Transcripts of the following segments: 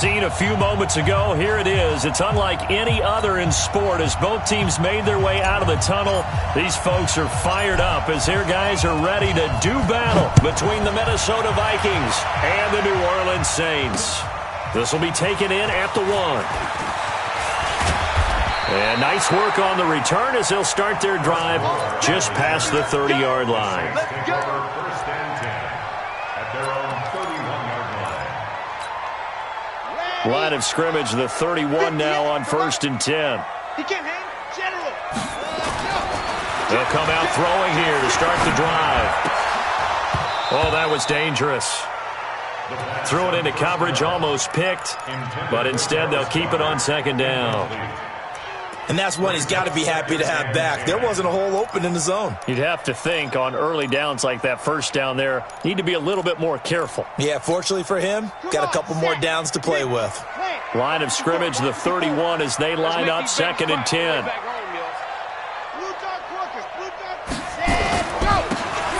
Seen a few moments ago, here it is. It's unlike any other in sport as both teams made their way out of the tunnel. These folks are fired up as their guys are ready to do battle between the Minnesota Vikings and the New Orleans Saints. This will be taken in at the 1. And nice work on the return as they'll start their drive just past the 30-yard line. Line of scrimmage, the 31 now on 1st and 10. They'll come out throwing here to start the drive. Oh, that was dangerous. Threw it into coverage, almost picked, but instead they'll keep it on 2nd down. And that's one he's got to be happy to have back. There wasn't a hole open in the zone. You'd have to think on early downs like that 1st down there, need to be a little bit more careful. Yeah, fortunately for him, got a couple more downs to play with. Line of scrimmage, the 31 as they line up 2nd and 10.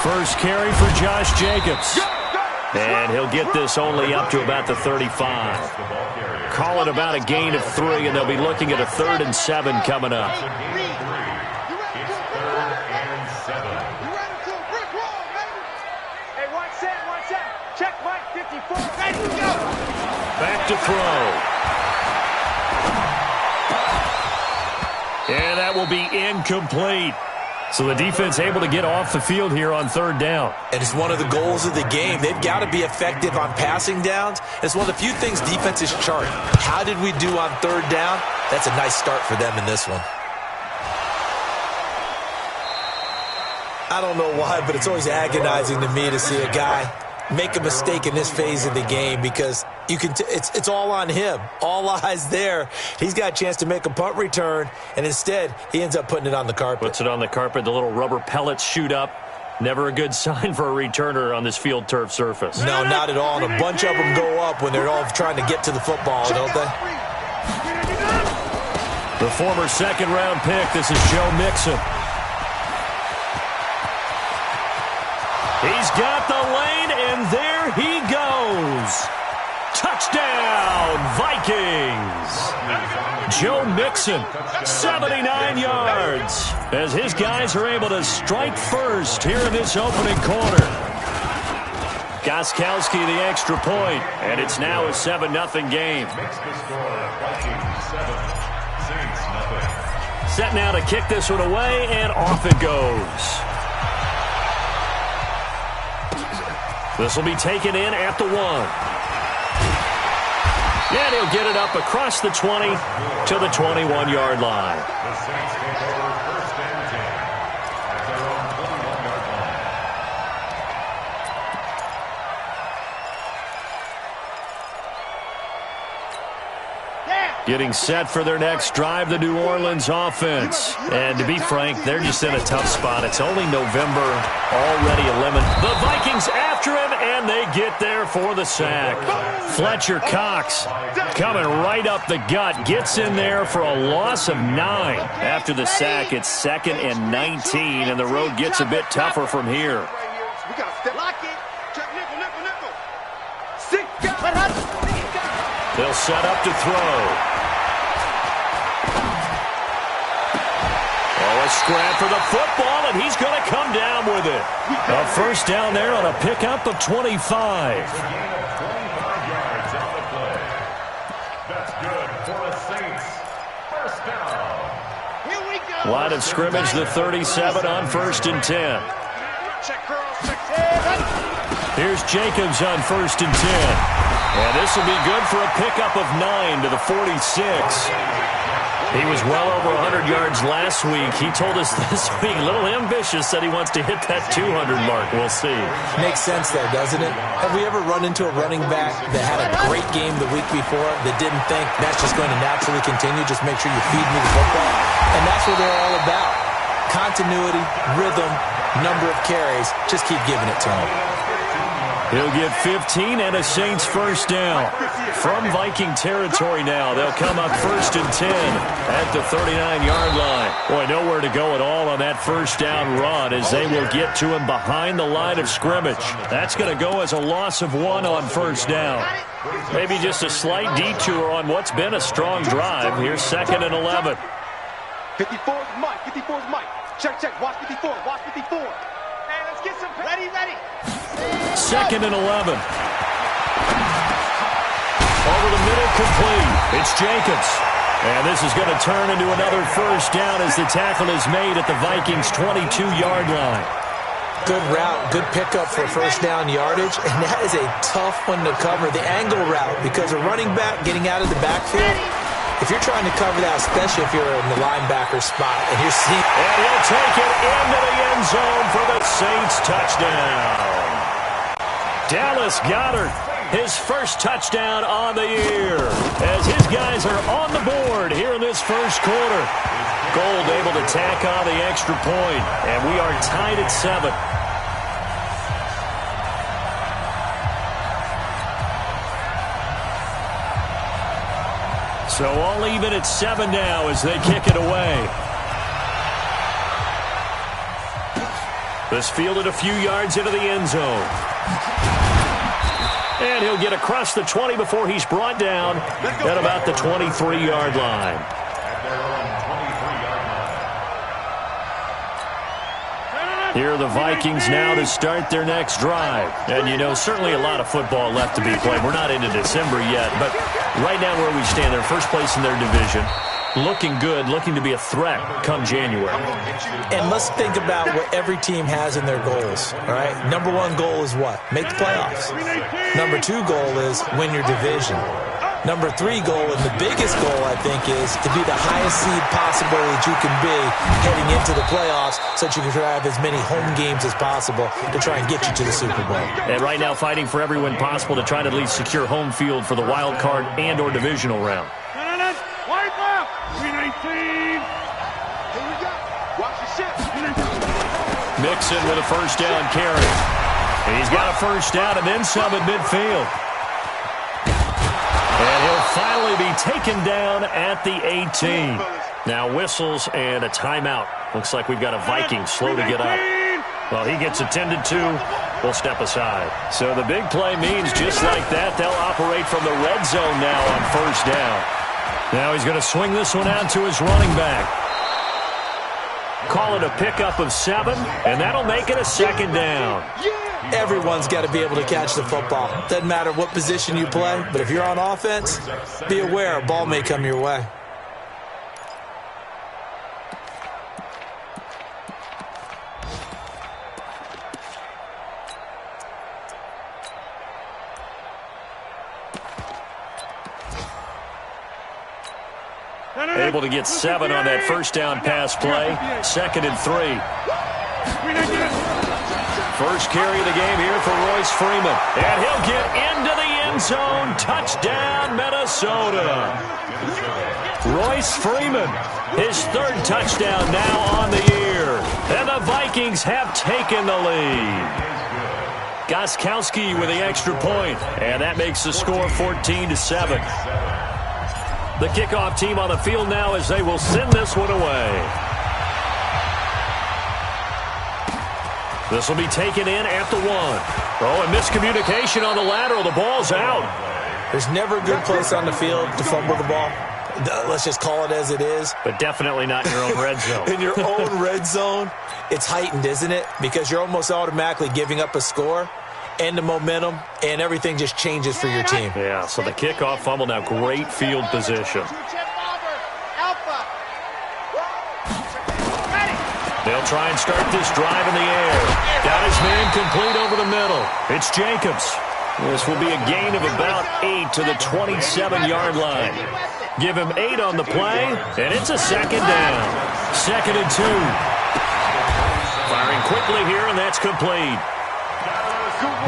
First carry for Josh Jacobs. And he'll get this only up to about the 35. Call it about a gain of 3, and they'll be looking at a 3rd and 7 coming up. Back to throw. And that will be incomplete. So the defense able to get off the field here on 3rd down. And it's one of the goals of the game. They've got to be effective on passing downs. It's one of the few things defenses chart. How did we do on 3rd down? That's a nice start for them in this one. I don't know why, but it's always agonizing to me to see a guy make a mistake in this phase of the game because you can it's all on him. All eyes there. He's got a chance to make a punt return, and instead he ends up putting it on the carpet. Puts it on the carpet. The little rubber pellets shoot up. Never a good sign for a returner on this field turf surface. No, not at all. And a bunch of them go up when they're all trying to get to the football, don't they? The former 2nd-round pick. This is Joe Mixon. He's got the lane, and there he goes. Touchdown, Vikings. Joe Mixon, 79 yards, as his guys are able to strike first here in this opening quarter. Gostkowski the extra point, and it's now a 7-0 game. Set now to kick this one away, and off it goes. This will be taken in at the 1. And he'll get it up across the 20 to the 21-yard line. The Saints take over 1st and 10 at their own 21-yard line. Getting set for their next drive, the New Orleans offense. And to be frank, they're just in a tough spot. It's only November, already eliminated. The Vikings after him, and they get there for the sack. Fletcher Cox coming right up the gut, gets in there for a loss of 9. After the sack, it's 2nd and 19, and the road gets a bit tougher from here. They'll set up to throw. Oh, a scrap for the football, and he's going to come down with it. A 1st down there on a pickup of 25. Gain of 25 yards on the play. That's good for the Saints. 1st down. Here we go. Line of scrimmage, the 37 on 1st and 10. Here's Jacobs on 1st and 10. And this will be good for a pickup of 9 to the 46. He was well over 100 yards last week. He told us this week, a little ambitious, said he wants to hit that 200 mark. We'll see. Makes sense there, doesn't it? Have we ever run into a running back that had a great game the week before that didn't think that's just going to naturally continue? Just make sure you feed me the football. And that's what they're all about. Continuity, rhythm, number of carries. Just keep giving it to him. He'll get 15 and a Saints 1st down. From Viking territory now, they'll come up 1st and 10 at the 39-yard line. Boy, nowhere to go at all on that first down run as they will get to him behind the line of scrimmage. That's going to go as a loss of 1 on first down. Maybe just a slight detour on what's been a strong drive. Here's 2nd and 11. 54's Mike. 54's Mike. Check, check. Watch 54. Watch 54. Hey, let's get some. Ready, ready. 2nd and 11. Over the middle, complete. It's Jacobs. And this is going to turn into another first down as the tackle is made at the Vikings' 22-yard line. Good route, good pickup for first down yardage, and that is a tough one to cover, the angle route, because a running back getting out of the backfield, if you're trying to cover that, especially if you're in the linebacker spot, and you're seeing... And he'll take it into the end zone for the Saints touchdown. Dallas Goedert, his first touchdown on the year, as his guys are on the board here in this first quarter. Gold able to tack on the extra point, and we are tied at 7. So all even at 7 now as they kick it away. This fielded a few yards into the end zone. And he'll get across the 20 before he's brought down at about the 23-yard line. Here are the Vikings now to start their next drive. And, you know, certainly a lot of football left to be played. We're not into December yet, but right now where we stand, they're first place in their division. Looking good, looking to be a threat come January. And let's think about what every team has in their goals, all right? Number 1 goal is what? Make the playoffs. Number 2 goal is win your division. Number 3 goal, and the biggest goal, I think, is to be the highest seed possible that you can be heading into the playoffs so that you can have as many home games as possible to try and get you to the Super Bowl. And right now fighting for every win possible to try to at least secure home field for the wild card and or divisional round. Wipe up. 319. Here we go. Watch the shit. Mixon with a first down carry. And he's got a first down and then some at midfield. And he'll finally be taken down at the 18. Now whistles and a timeout. Looks like we've got a Viking slow to get up. Well, he gets attended to. We'll step aside. So the big play means just like that, they'll operate from the red zone now on first down. Now he's going to swing this one out to his running back. Call it a pickup of 7, and that'll make it a 2nd down. Everyone's got to be able to catch the football. Doesn't matter what position you play, but if you're on offense, be aware a ball may come your way. Able to get 7 on that first down pass play. 2nd and 3. First carry of the game here for Royce Freeman. And he'll get into the end zone. Touchdown, Minnesota. Royce Freeman, his 3rd touchdown now on the year. And the Vikings have taken the lead. Gam3hawk360's with the extra point. And that makes the score 14-7. The kickoff team on the field now as they will send this one away. This will be taken in at the 1. Oh, and miscommunication on the lateral. The ball's out. There's never a good place on the field to fumble the ball. Let's just call it as it is. But definitely not in your own red zone. In your own red zone, it's heightened, isn't it? Because you're almost automatically giving up a score and the momentum, and everything just changes for your team. Yeah, so the kickoff fumble now, great field position. They'll try and start this drive in the air. Got his man complete over the middle. It's Jacobs. This will be a gain of about 8 to the 27-yard line. Give him 8 on the play, and it's a 2nd down. 2nd and 2. Firing quickly here, and that's complete.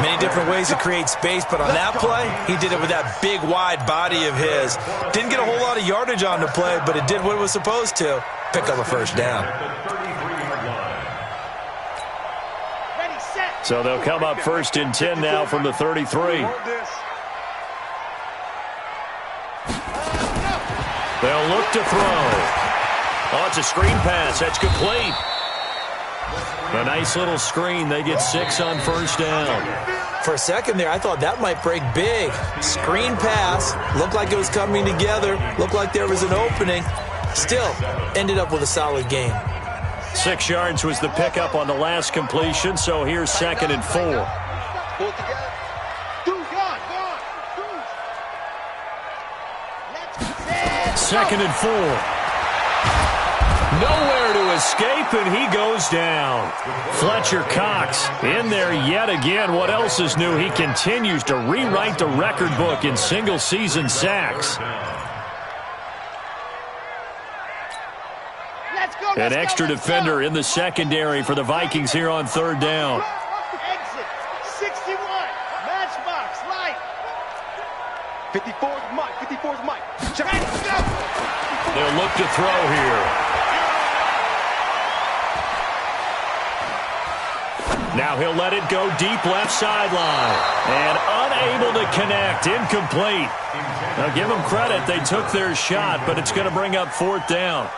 Many different ways to create space, but on that play, he did it with that big, wide body of his. Didn't get a whole lot of yardage on the play, but it did what it was supposed to. Pick up a first down. So they'll come up 1st and 10 now from the 33. They'll look to throw. Oh, it's a screen pass. That's complete. A nice little screen. They get 6 on first down. For a second there, I thought that might break big. Screen pass. Looked like it was coming together. Looked like there was an opening. Still, ended up with a solid game. 6 yards was the pickup on the last completion, so here's 2nd and 4. Pull it together. Second and 4. Nowhere to escape, and he goes down. Fletcher Cox in there yet again. What else is new? He continues to rewrite the record book in single-season sacks. An extra defender in the secondary for the Vikings here on 3rd down. Exit 61. Matchbox light. 54's Mike. 54's Mike. Check. They'll look to throw here. Now he'll let it go deep left sideline. And unable to connect. Incomplete. Now give them credit. They took their shot, but it's going to bring up 4th down.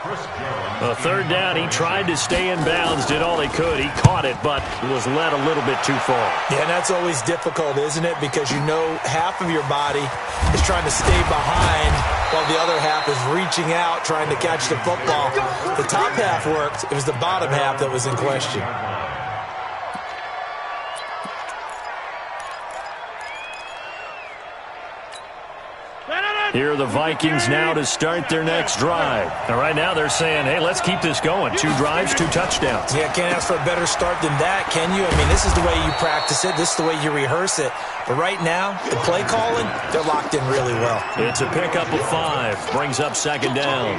3rd down, he tried to stay in bounds, did all he could. He caught it, but was led a little bit too far. Yeah, and that's always difficult, isn't it? Because you know half of your body is trying to stay behind while the other half is reaching out, trying to catch the football. The top half worked. It was the bottom half that was in question. Here are the Vikings now to start their next drive. And right now they're saying, hey, let's keep this going. 2 drives, 2 touchdowns. Yeah, can't ask for a better start than that, can you? I mean, this is the way you practice it. This is the way you rehearse it. But right now, the play calling, they're locked in really well. It's a pickup of 5. Brings up 2nd down.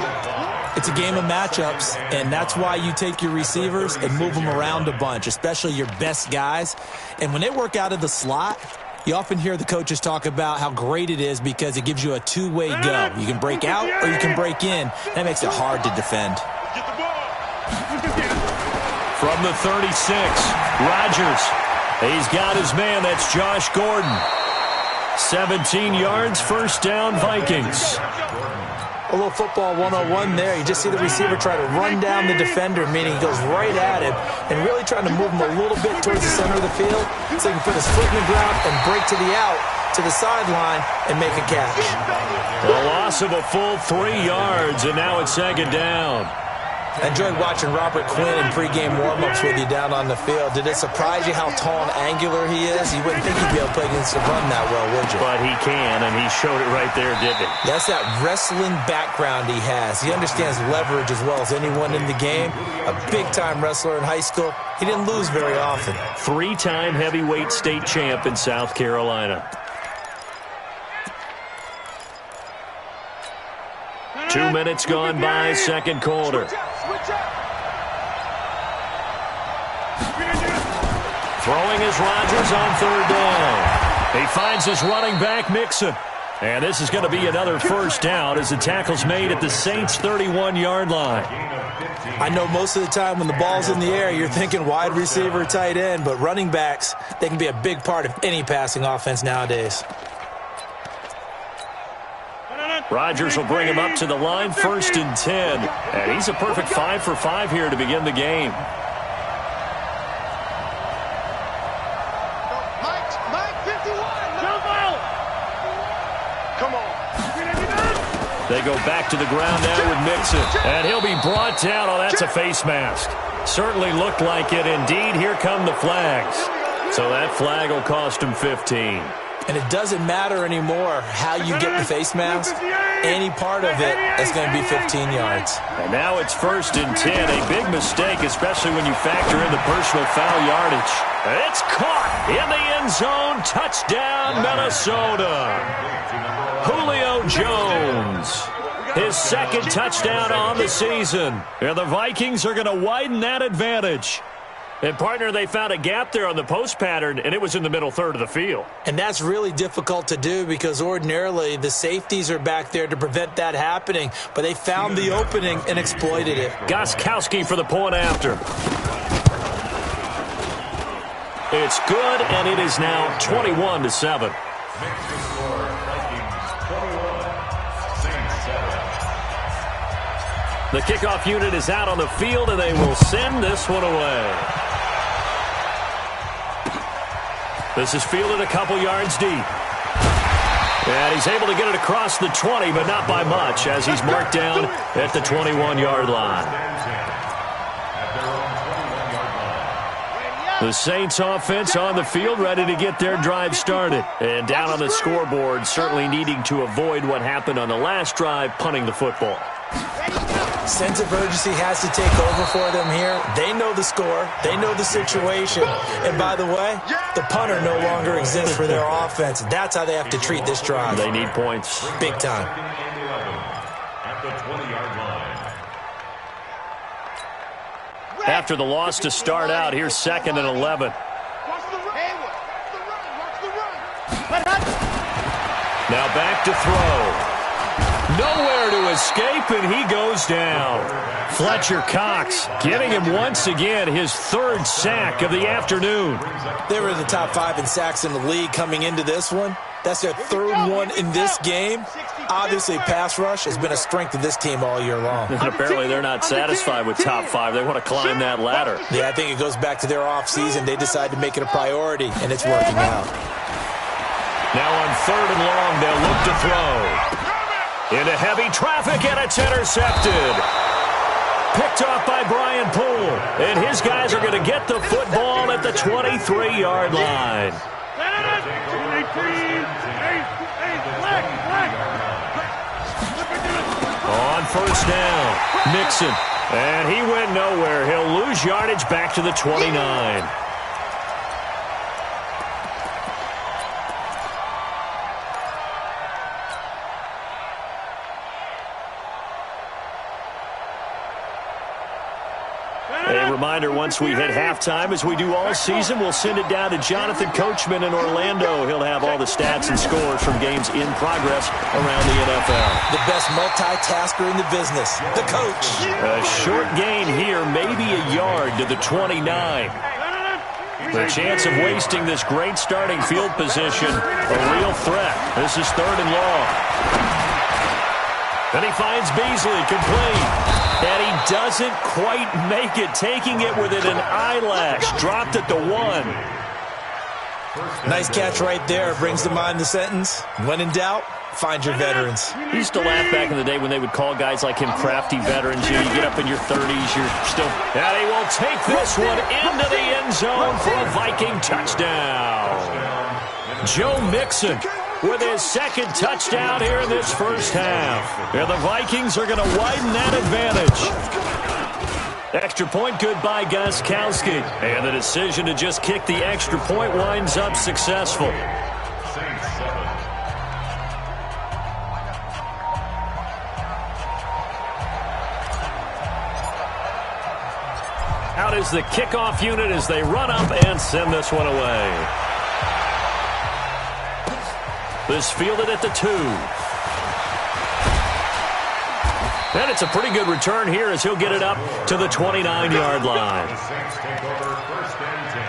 It's a game of matchups, and that's why you take your receivers and move them around a bunch, especially your best guys. And when they work out of the slot, you often hear the coaches talk about how great it is because it gives you a two-way go. You can break out or you can break in. That makes it hard to defend. From the 36, Rodgers. He's got his man. That's Josh Gordon. 17 yards, first down, Vikings. A little football 101 there. You just see the receiver try to run down the defender, meaning he goes right at him and really trying to move him a little bit towards the center of the field so he can put his foot in the ground and break to the out, to the sideline, and make a catch. A loss of a full 3 yards, and now it's 2nd down. I enjoyed watching Robert Quinn in pregame warm-ups with you down on the field. Did it surprise you how tall and angular he is? You wouldn't think he'd be able to play against the run that well, would you? But he can, and he showed it right there, didn't he? That's that wrestling background he has. He understands leverage as well as anyone in the game. A big-time wrestler in high school. He didn't lose very often. 3-time heavyweight state champ in South Carolina. 2 minutes gone by, second quarter. Throwing is Rodgers on 3rd down. He finds his running back, Mixon. And this is going to be another first down as the tackle's made at the Saints' 31-yard line. I know most of the time when the ball's in the air, you're thinking wide receiver, tight end, but running backs, they can be a big part of any passing offense nowadays. Rodgers will bring him up to the line, 1st and 10. And he's a perfect 5 for 5 here to begin the game. Mike 51. Come on. They go back to the ground now with Mixon. And he'll be brought down. Oh, that's a face mask. Certainly looked like it. Indeed, here come the flags. So that flag will cost him 15. And it doesn't matter anymore how you get the face mask. Any part of it is going to be 15 yards. And now it's 1st and 10. A big mistake, especially when you factor in the personal foul yardage. It's caught in the end zone. Touchdown, Minnesota. Julio Jones. His 2nd touchdown on the season. And the Vikings are going to widen that advantage. And, partner, they found a gap there on the post pattern, and it was in the middle third of the field. And that's really difficult to do because ordinarily the safeties are back there to prevent that happening. But they found the opening and exploited it. Gostkowski for the point after. It's good, and it is now 21-7. The kickoff unit is out on the field, and they will send this one away. This is fielded a couple yards deep. And he's able to get it across the 20, but not by much, as he's marked down at the 21-yard line. The Saints offense on the field, ready to get their drive started. And down on the scoreboard, certainly needing to avoid what happened on the last drive, punting the football. Sense of urgency has to take over for them here. They know the score. They know the situation. And by the way, the punter no longer exists for their offense. That's how they have to treat this drive. They need points. Big time. At the 20-yard line. After the loss to start out, here's 2nd and 11. Now back to throw. Nowhere to escape, and he goes down. Fletcher Cox getting him once again his 3rd sack of the afternoon. They were in the top 5 in sacks in the league coming into this one. That's their 3rd one in this game. Obviously, pass rush has been a strength of this team all year long. And apparently they're not satisfied with top 5. They want to climb that ladder. Yeah, I think it goes back to their offseason. They decided to make it a priority, and it's working out. Now on 3rd and long, they'll look to throw. Into heavy traffic, and it's intercepted. Picked off by Brian Poole. And his guys are going to get the football at the 23-yard line. On 1st down, Mixon. And he went nowhere. He'll lose yardage back to the 29. A reminder, once we hit halftime, as we do all season, we'll send it down to Jonathan Coachman in Orlando. He'll have all the stats and scores from games in progress around the NFL. The best multitasker in the business, the coach. A short gain here, maybe a yard to the 29. The chance of wasting this great starting field position, a real threat. This is 3rd and long. Then he finds Beasley, complete. And he doesn't quite make it, taking it within an eyelash. Dropped at the 1. Nice catch right there. Brings to mind the sentence, when in doubt, find your veterans. He used to laugh back in the day when they would call guys like him crafty veterans. You get up in your 30s, you're still... And he will take this one into the end zone for a Viking touchdown. Joe Mixon with his 2nd touchdown here in this 1st half. And the Vikings are going to widen that advantage. Extra point good by Gam3hawk360's. And the decision to just kick the extra point winds up successful. Out is the kickoff unit as they run up and send this one away. This fielded at the 2. And it's a pretty good return here as he'll get it up to the 29-yard line. The Saints take over 1st and 10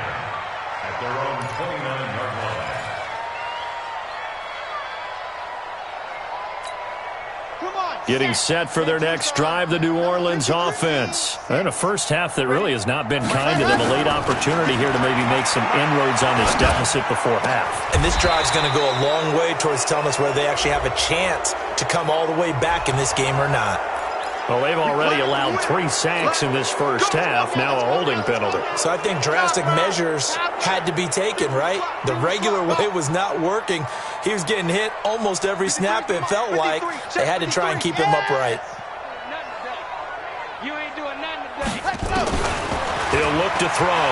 at their own 29-yard line. Getting set for their next drive, the New Orleans offense. And a 1st half that really has not been kind to them. A late opportunity here to maybe make some inroads on this deficit before half. And this drive's going to go a long way towards telling us whether they actually have a chance to come all the way back in this game or not. Well, they've already allowed 3 sacks in this 1st half, now a holding penalty. So I think drastic measures had to be taken, right? The regular way was not working. He was getting hit almost every snap, it felt like. They had to try and keep him upright. He'll look to throw.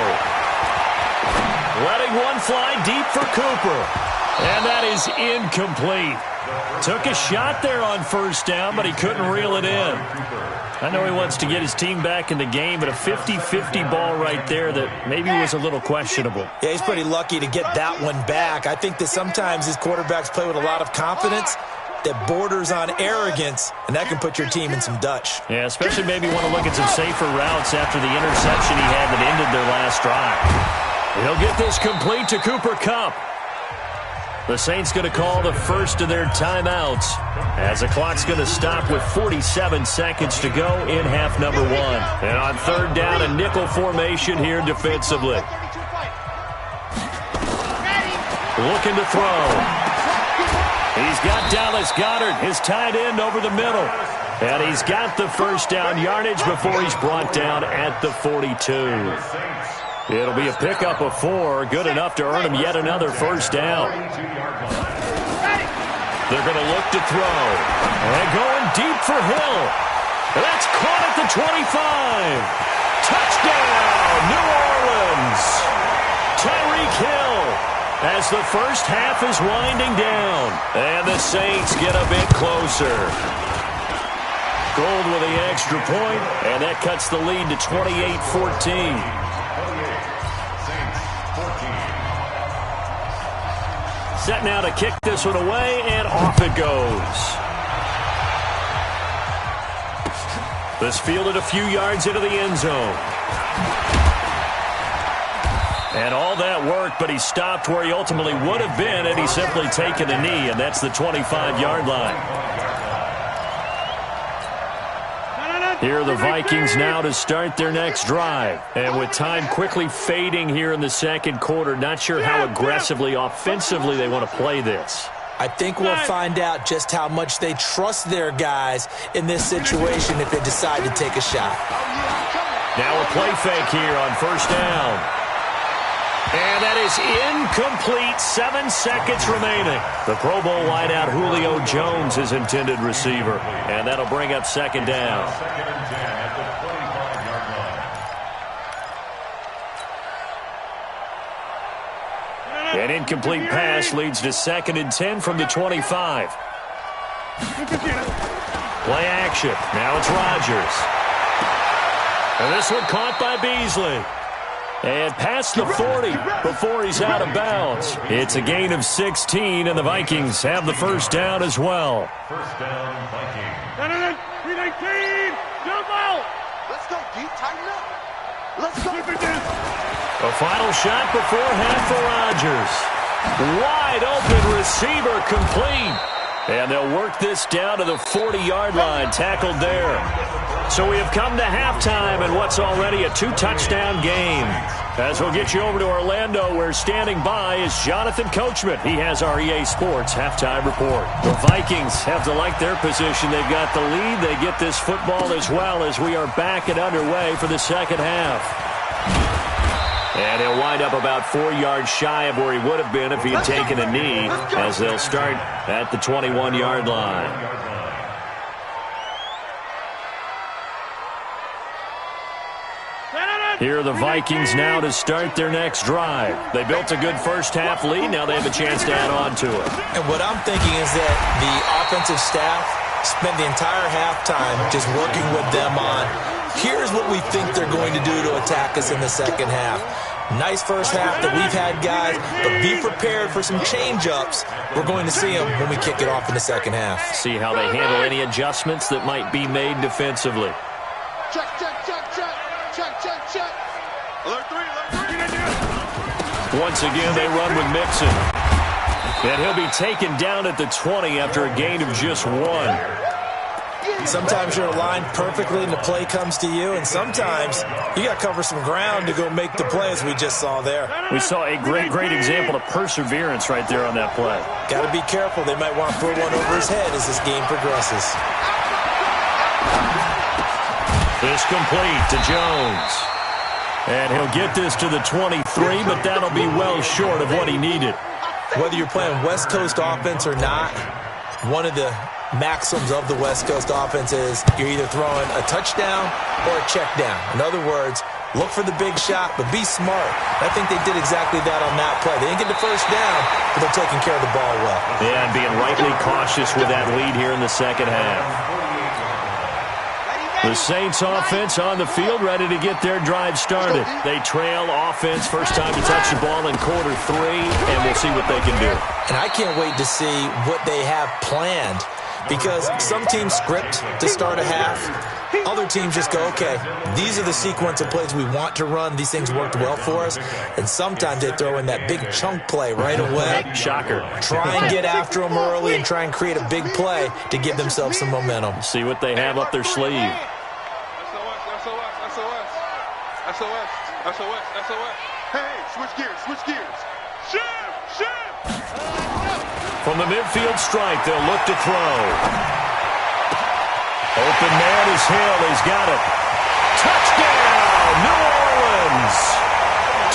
Letting one fly deep for Cooper. And that is incomplete. Took a shot there on 1st down, but he couldn't reel it in. I know he wants to get his team back in the game, but a 50-50 ball right there that maybe was a little questionable. Yeah, he's pretty lucky to get that one back. I think that sometimes his quarterbacks play with a lot of confidence that borders on arrogance, and that can put your team in some Dutch. Yeah, especially maybe want to look at some safer routes after the interception he had that ended their last drive. He'll get this complete to Cooper Kupp. The Saints going to call the first of their timeouts as the clock's going to stop with 47 seconds to go in half number one. And on third down, a nickel formation here defensively. Looking to throw. He's got Dallas Goedert, his tight end, over the middle. And he's got the first down yardage before he's brought down at the 42. It'll be a pickup of 4, good enough to earn him yet another first down. They're going to look to throw. And going deep for Hill. That's caught at the 25. Touchdown, New Orleans. Tyreek Hill as the first half is winding down. And the Saints get a bit closer. Gold with the extra point, and that cuts the lead to 28-14. Set now to kick this one away, and off it goes. This fielded a few yards into the end zone. And all that work, but he stopped where he ultimately would have been had he simply taken a knee, and that's the 25-yard line. Here are the Vikings now to start their next drive. And with time quickly fading here in the second quarter, not sure how aggressively, offensively they want to play this. I think we'll find out just how much they trust their guys in this situation if they decide to take a shot. Now a play fake here on first down. And that is incomplete. 7 seconds remaining. The Pro Bowl wideout Julio Jones is intended receiver. And that'll bring up second down. Second and 10 at the 25-yard line. An incomplete pass leads to second and 10 from the 25. Play action. Now it's Rodgers. And this one caught by Beasley. And past the 40 before he's out of bounds. It's a gain of 16, and the Vikings have the first down as well. First down, Vikings. 319, jump out. Let's go, deep, tighten up. Let's go. A final shot before half for Rodgers. Wide open receiver complete. And they'll work this down to the 40-yard line, tackled there. So we have come to halftime in what's already a 2-touchdown game. As we'll get you over to Orlando, where standing by is Jonathan Coachman. He has our EA Sports halftime report. The Vikings have to like their position. They've got the lead. They get this football as well as we are back and underway for the second half. And he'll wind up about 4 yards shy of where he would have been if he had taken a knee, as they'll start at the 21-yard line. Here are the Vikings now to start their next drive. They built a good first-half lead. Now they have a chance to add on to it. And what I'm thinking is that the offensive staff spent the entire halftime just working with them on, here's what we think they're going to do to attack us in the second half. Nice first half that we've had, guys, but be prepared for some change-ups. We're going to see them when we kick it off in the second half. See how they handle any adjustments that might be made defensively. Check, check, check, check. Check, check, check. Alert 3, alert 3. Once again, they run with Mixon. And he'll be taken down at the 20 after a gain of just 1. Sometimes you're aligned perfectly and the play comes to you, and sometimes you got to cover some ground to go make the play, as we just saw there. We saw a great example of perseverance right there on that play. Got to be careful. They might want to throw one over his head as this game progresses. This complete to Jones. And he'll get this to the 23, but that'll be well short of what he needed. Whether you're playing West Coast offense or not, one of the maxims of the West Coast offense is you're either throwing a touchdown or a check down. In other words, look for the big shot, but be smart. I think they did exactly that on that play. They didn't get the first down, but they're taking care of the ball well. Yeah, and being rightly cautious with that lead here in the second half. The Saints offense on the field, ready to get their drive started. They trail offense, first time to touch the ball in quarter 3, and we'll see what they can do. And I can't wait to see what they have planned, because some teams script to start a half. Other teams just go, okay, these are the sequence of plays we want to run. These things worked well for us. And sometimes they throw in that big chunk play right away. Shocker. Try and get after them early and try and create a big play to give themselves some momentum. See what they have up their sleeve. SOS. Hey, switch gears. Shift. From the midfield stripe, they'll look to throw. Open man is Hill. He's got it. Touchdown, New Orleans.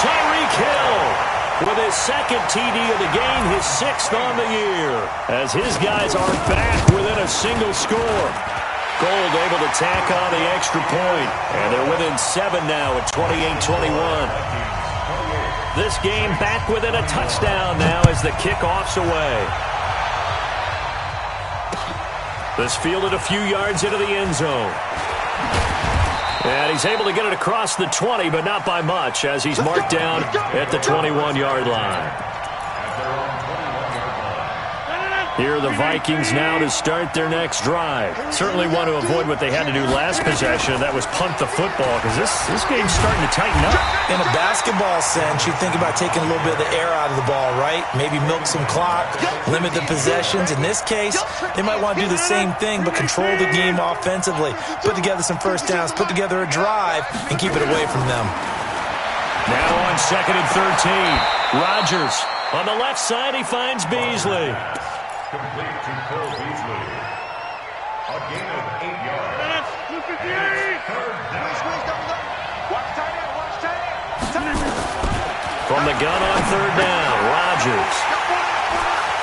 Tyreek Hill with his second TD of the game, his 6th on the year, as his guys are back within a single score. Gold able to tack on the extra point, and they're within 7 now at 28-21. This game back within a touchdown now as the kickoff's away. This fielded a few yards into the end zone. And he's able to get it across the 20, but not by much, as he's marked down at the 21-yard line. Here are the Vikings now to start their next drive. Certainly want to avoid what they had to do last possession. That was punt the football, because this game's starting to tighten up. In a basketball sense, you think about taking a little bit of the air out of the ball, right? Maybe milk some clock, limit the possessions. In this case, they might want to do the same thing, but control the game offensively. Put together some first downs, put together a drive, and keep it away from them. Now on 2nd and 13. Rodgers on the left side, he finds Beasley. Complete to Cole Beasley. A gain of 8 yards. Third down. Watch tight end. From the gun on 3rd down, Rodgers.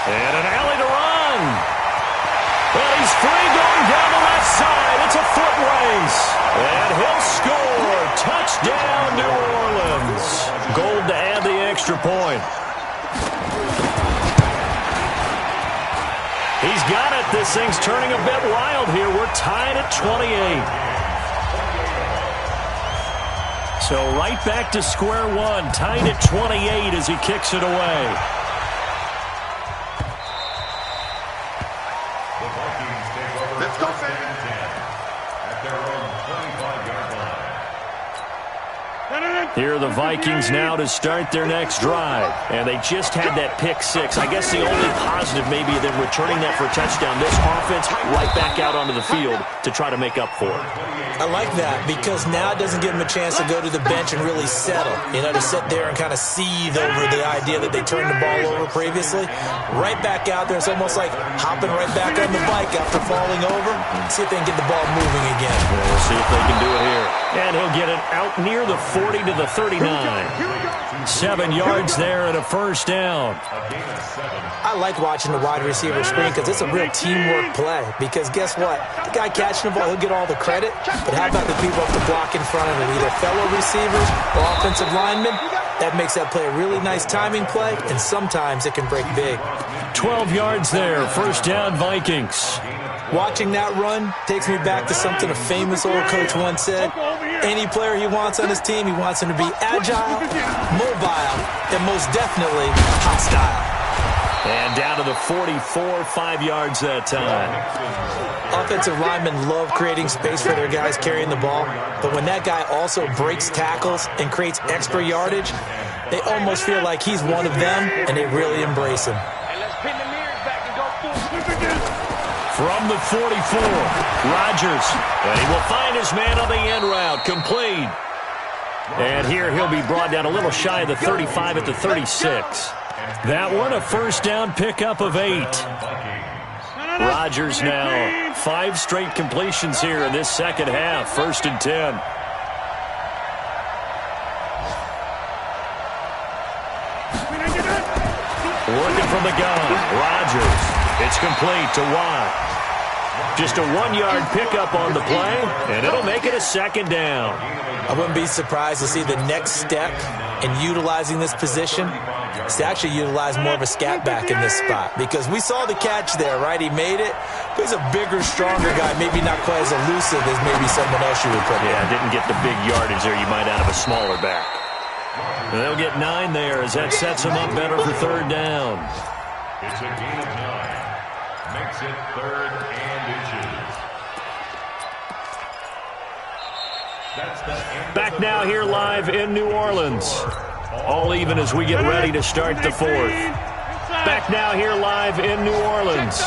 And an alley to run. Well, he's free going down the left side. It's a foot race. And he'll score. Touchdown, New Orleans. Gold to add the extra point. He's got it. This thing's turning a bit wild here. We're tied at 28. So right back to square one. Tied at 28 as he kicks it away. The Vikings take over. Let's go, baby. At their own 25-yard line. Here are the Vikings now to start their next drive. And they just had that pick 6. I guess the only positive maybe them returning that for a touchdown. This offense right back out onto the field to try to make up for it. I like that because now it doesn't give them a chance to go to the bench and really settle. You know, to sit there and kind of seethe over the idea that they turned the ball over previously. Right back out there. It's almost like hopping right back on the bike after falling over. See if they can get the ball moving again. We'll see if they can do it here. And he'll get it out near the 40 to the 39. 7 yards there and a first down. I like watching the wide receiver screen because it's a real teamwork play. Because guess what? The guy catching the ball, he'll get all the credit. But how about the people up the block in front of him? Either fellow receivers or offensive linemen. That makes that play a really nice timing play, and sometimes it can break big. 12 yards there. First down, Vikings. Watching that run takes me back to something a famous old coach once said. Any player he wants on his team, he wants him to be agile, mobile, and most definitely hostile. And down to the 44, 5 yards that time. Offensive linemen love creating space for their guys carrying the ball, but when that guy also breaks tackles and creates extra yardage, they almost feel like he's one of them, and they really embrace him. From the 44, Rodgers, and he will find his man on the end route, complete. And here he'll be brought down a little shy of the 35 at the 36. That one a first down pickup of 8. Rodgers now 5 straight completions here in this second half, 1st and 10. Working from the gun, Rodgers. It's complete to Watt. Just a 1-yard pickup on the play, and it'll make it a second down. I wouldn't be surprised to see the next step in utilizing this position is to actually utilize more of a scat back in this spot. Because we saw the catch there, right? He made it. But he's a bigger, stronger guy, maybe not quite as elusive as maybe someone else you would put in. Yeah, didn't get the big yardage there you might out of a smaller back. And they'll get 9 there as that sets them up better for 3rd down. It's a gain of 9. Makes it 3rd and inches. That's the end. Back now here live in New Orleans. All even as we get ready to start the 4th. Back now here live in New Orleans.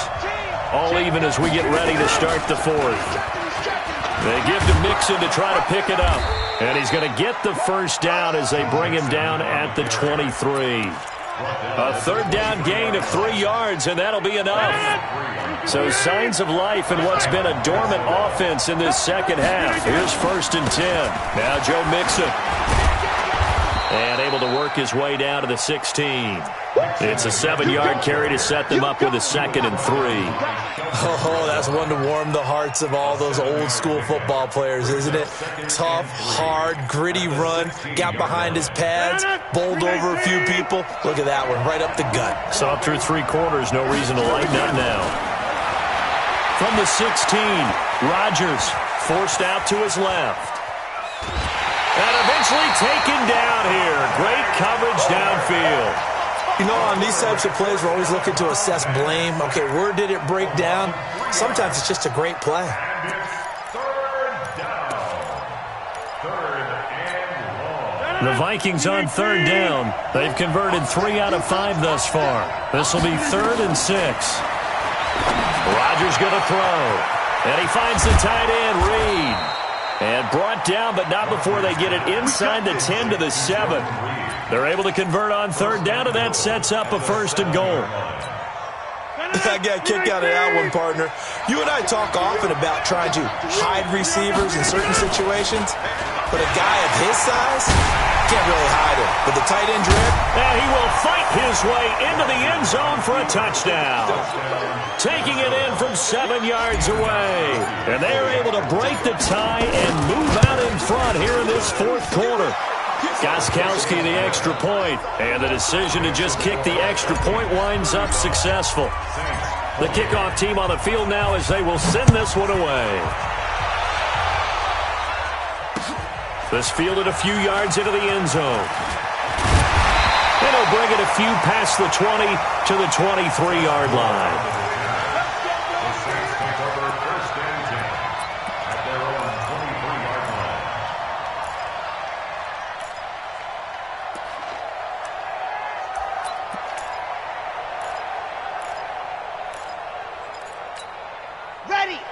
All even as we get ready to start the 4th. They give to Mixon to try to pick it up. And he's going to get the first down as they bring him down at the 23. A 3rd down gain of 3 yards, and that'll be enough. So signs of life in what's been a dormant offense in this second half. Here's 1st and 10. Now Joe Mixon. And able to work his way down to the 16. It's a 7-yard carry to set them up with a 2nd and 3. Oh, that's one to warm the hearts of all those old-school football players, isn't it? Tough, hard, gritty run. Got behind his pads, bowled over a few people. Look at that one, right up the gut. Saw through 3 quarters, no reason to lighten up now. From the 16, Rodgers forced out to his left. And eventually taken down here. Great coverage downfield. You know, on these types of plays, we're always looking to assess blame. Okay, where did it break down? Sometimes it's just a great play. And it's 3rd down. 3rd and long. The Vikings on 3rd down. They've converted 3 out of 5 thus far. This will be 3rd and 6. Rodgers going to throw. And he finds the tight end, Reed. And brought down, but not before they get it inside the 10 to the 7. They're able to convert on 3rd down, and that sets up a 1st and goal. I got a kick out of that one, partner. You and I talk often about trying to hide receivers in certain situations, but a guy of his size can't really hide him. But the tight end drip, and he will fight his way into the end zone for a touchdown. Taking it in from 7 yards away. And they are able to break the tie and move out in front here in this 4th quarter. Gostkowski the extra point, and the decision to just kick the extra point winds up successful. The kickoff team on the field now as they will send this one away. This fielded a few yards into the end zone. And he'll bring it a few past the 20 to the 23-yard line. The Saints take over 1st and 10 at their own 23-yard line.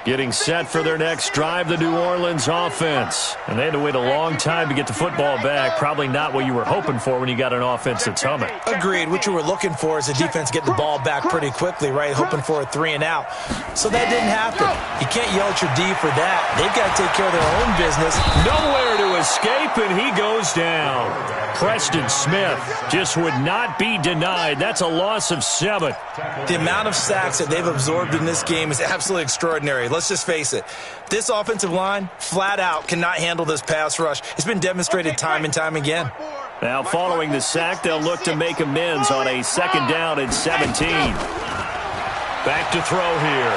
Getting set for their next drive, the New Orleans offense. And they had to wait a long time to get the football back. Probably not what you were hoping for when you got an offense that's humming. agreed. What you were looking for is the defense getting the ball back pretty quickly, right? Hoping for a 3 and out. So that didn't happen. You can't yell at your D for that. They've got to take care of their own business. Nowhere to escape, and he goes down. Preston Smith just would not be denied. That's a loss of 7. The amount of sacks that they've absorbed in this game is absolutely extraordinary. Let's just face it. This offensive line, flat out, cannot handle this pass rush. It's been demonstrated time and time again. Now, following the sack, they'll look to make amends on a 2nd down and 17. Back to throw here.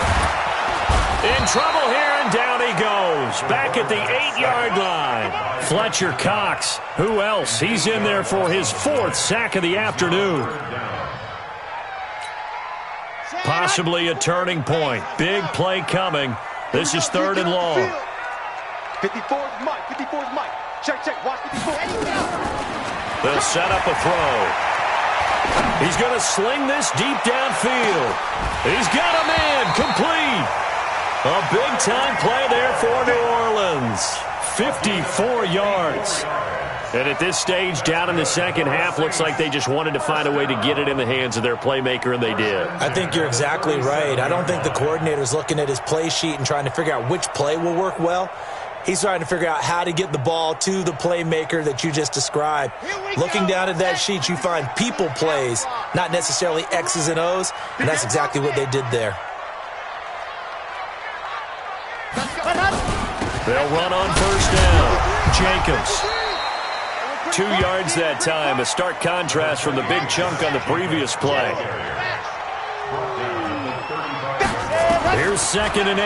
In trouble here, and down he goes. Back at the 8-yard line. Fletcher Cox. Who else? He's in there for his 4th sack of the afternoon. Possibly a turning point. Big play coming. This is 3rd and long. 54's Mike. 54's Mike. Check, check. Watch 54. They'll set up a throw. He's going to sling this deep downfield. He's got him in. Complete. A big-time play there for New Orleans. 54 yards. And at this stage, down in the second half, looks like they just wanted to find a way to get it in the hands of their playmaker, and they did. I think you're exactly right. I don't think the coordinator's looking at his play sheet and trying to figure out which play will work well. He's trying to figure out how to get the ball to the playmaker that you just described. Looking down at that sheet, you find people plays, not necessarily X's and O's, and that's exactly what they did there. They'll run on 1st down. Jacobs. 2 yards that time, a stark contrast from the big chunk on the previous play. Here's 2nd and 8.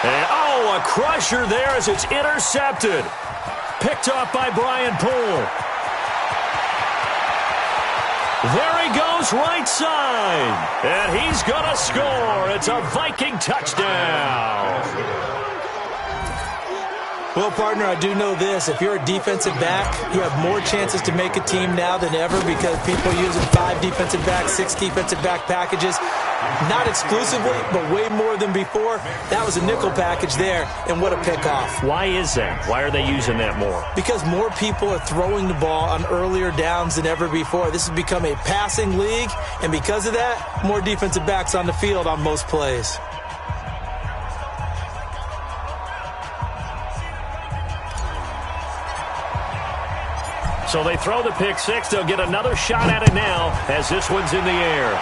And, a crusher there as it's intercepted. Picked off by Brian Poole. There he goes right side. And he's going to score. It's a Viking touchdown. Well, partner, I do know this. If you're a defensive back, you have more chances to make a team now than ever because people are using 5 defensive backs, 6 defensive back packages. Not exclusively, but way more than before. That was a nickel package there, and what a pickoff. Why is that? Why are they using that more? Because more people are throwing the ball on earlier downs than ever before. This has become a passing league, and because of that, more defensive backs on the field on most plays. So they throw the pick six. They'll get another shot at it now as this one's in the air.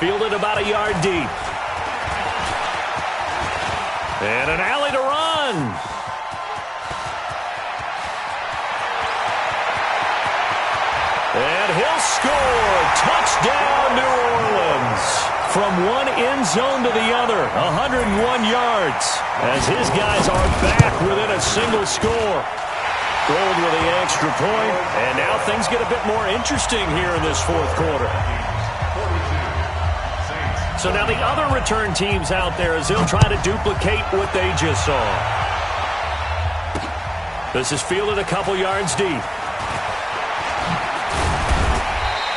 Fielded about a yard deep. And an alley to run. And he'll score. Touchdown, New Orleans. From one end zone to the other, 101 yards. As his guys are back within a single score. Gold with the extra point, and now things get a bit more interesting here in this fourth quarter. So now the other return teams out there as they'll try to duplicate what they just saw. This is fielded a couple yards deep.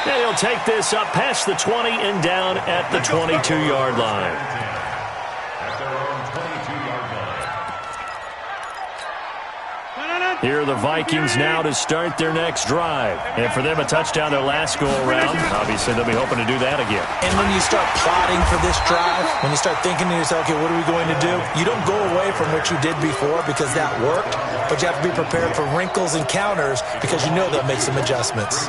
And he'll take this up past the 20 and down at the 22-yard line. Here are the Vikings now to start their next drive. And for them, a touchdown their last go-around. Obviously, they'll be hoping to do that again. And when you start plotting for this drive, when you start thinking to yourself, okay, what are we going to do? You don't go away from what you did before because that worked, but you have to be prepared for wrinkles and counters because you know they'll make some adjustments.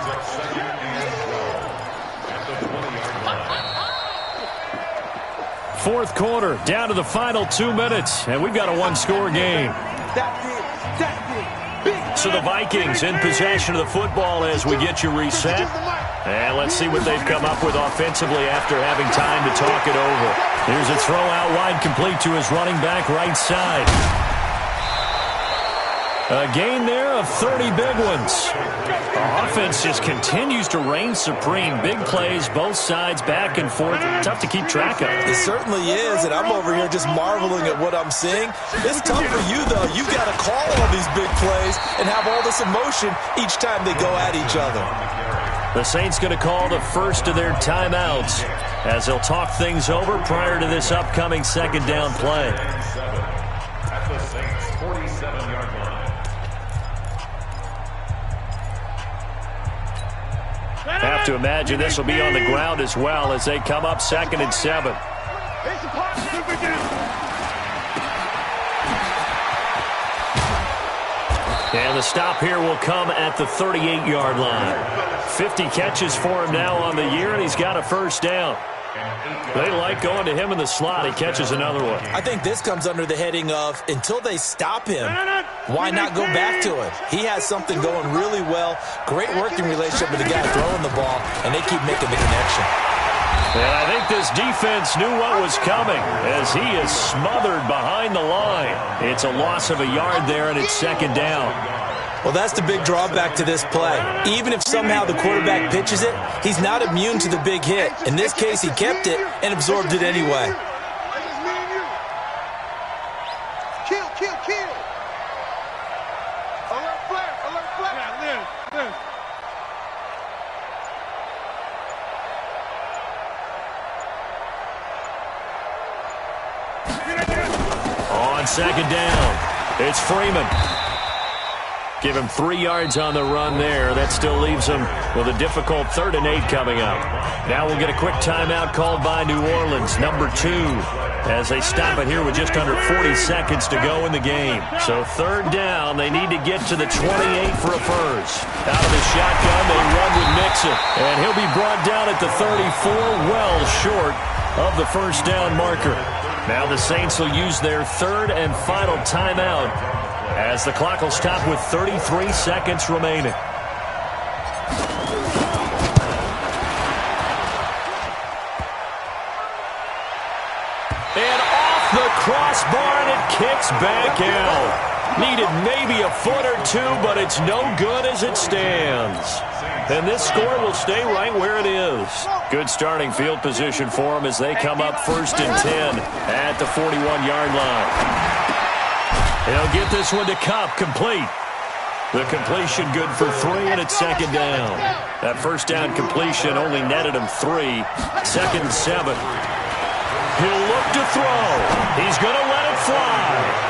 Fourth quarter, down to the final 2 minutes, and we've got a one-score game. So the Vikings in possession of the football as we get you reset. And let's see what they've come up with offensively after having time to talk it over. Here's a throw out wide, complete to his running back right side. A gain there of 30 big ones. The offense just continues to reign supreme. Big plays, both sides, back and forth. Tough to keep track of. It certainly is, and I'm over here just marveling at what I'm seeing. It's tough for you, though. You've got to call all these big plays and have all this emotion each time they go at each other. The Saints going to call the first of their timeouts as they'll talk things over prior to this upcoming second down play. At the Saints' 47-yard line. Have to imagine this will be on the ground as well as they come up 2nd and 7. And the stop here will come at the 38-yard line. 50 catches for him now on the year, and he's got a first down. They like going to him in the slot. He catches another one. I think this comes under the heading of until they stop him, why not go back to it? He has something going really well. Great working relationship with the guy throwing the ball, and they keep making the connection. And I think this defense knew what was coming as he is smothered behind the line. It's a loss of a yard there, and it's 2nd down. Well, that's the big drawback to this play. Even if somehow the quarterback pitches it, he's not immune to the big hit. In this case, he kept it and absorbed it anyway. Kill, kill, kill. Alert flare, alert flare. Yeah, live. On 2nd down, it's Freeman. Give him 3 yards on the run there. That still leaves him with a difficult 3rd and 8 coming up. Now we'll get a quick timeout called by New Orleans, number 2, as they stop it here with just under 40 seconds to go in the game. So 3rd down, they need to get to the 28 for a first. Out of the shotgun, they run with Mixon, and he'll be brought down at the 34, well short of the first down marker. Now the Saints will use their 3rd and final timeout as the clock will stop with 33 seconds remaining. And off the crossbar, and it kicks back out. Needed maybe a foot or two, but it's no good as it stands. And this score will stay right where it is. Good starting field position for them as they come up 1st and 10 at the 41-yard line. He'll get this one to Cup, complete. The completion good for 3, and it's 2nd down. That first down completion only netted him 3. 2nd and 7. He'll look to throw. He's going to let it fly.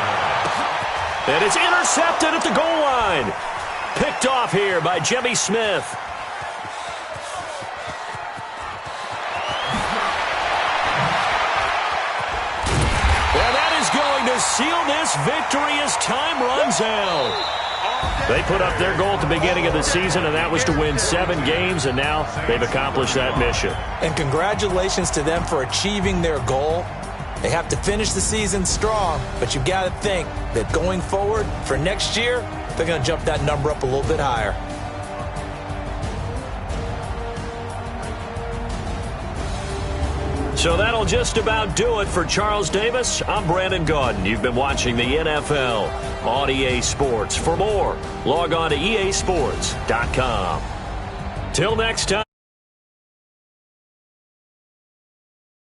And it's intercepted at the goal line. Picked off here by Jimmy Smith. And that is going to seal this victory as time runs out. They put up their goal at the beginning of the season, and that was to win 7 games, and now they've accomplished that mission. And congratulations to them for achieving their goal. They have to finish the season strong, but you've got to think that going forward for next year, they're going to jump that number up a little bit higher. So that'll just about do it for Charles Davis. I'm Brandon Gaudin. You've been watching the NFL on EA Sports. For more, log on to easports.com. Till next time.